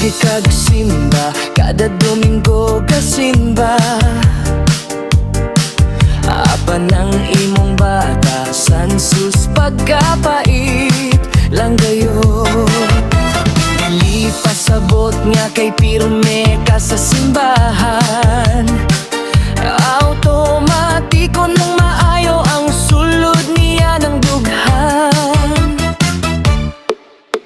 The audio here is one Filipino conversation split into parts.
Sige kag simba, kada Domingo kasimba. Apan ang imong batasan, sus pagkapait lang gayo. Dili pasabot nga kay pirme ka sa simbahan, automatiko nang maayo ang sulod niya ng dughan.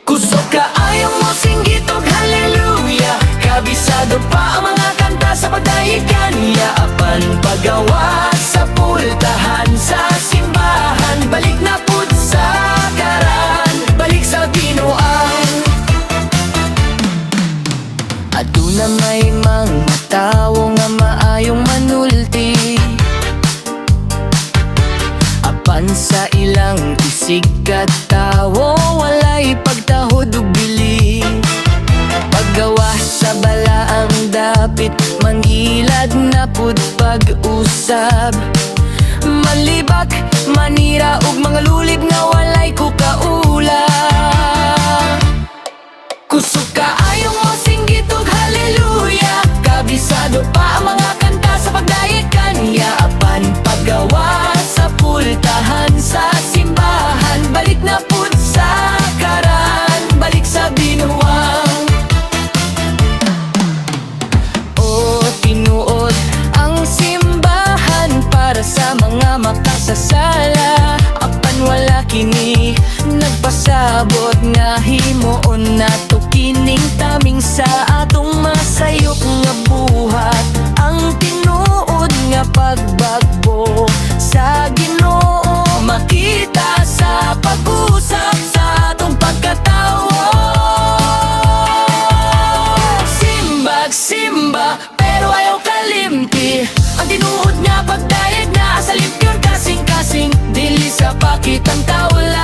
Kusog ka ayaw mo singgit og hallelujah, kabisado pa ang mga kanta sa pagdayikan niya. Apan pagawa sa pultahan sa simbahan, balik na pud sa karan, balik sa binuang. Aduna may mga tawo nga maayong manulti, apan sa ilang isig kat tawo walay pagtahod ug bili. Paggawa sa balaang dapit, mangilad na pud pag-usab, malibak, manira ug mga lulib nga walay ko kaula. Kusog ka ayaw mo singgit og hallelujah, kabisado pa ang mga kanta sa pagdayikan niya. Apan paggawa sa pultahan sa simbahan, balik na pud sa karan, balik sa binuang. O tinuod ang simbahan para sa mga makasasala, apan wala kini nagpasabot nga himuon nato kining taming sa atong masayop nga buhat. Ang tinuod nga pagbagbo sa Ginoo, makita sa pag-usap sa atong pagkatawo. Simbag simba pero ayaw kalimti, ang tinuod nga pagdayeg na sa lipyon kasing-kasing, dili sa pakitang tawlan.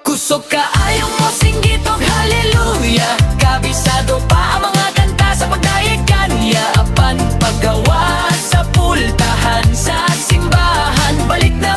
Kusog ka ayaw mo singgit og hallelujah, kabisado pa ang mga kanta sa pagdayikan niya. Apan paggawa sa pultahan sa simbahan, balik na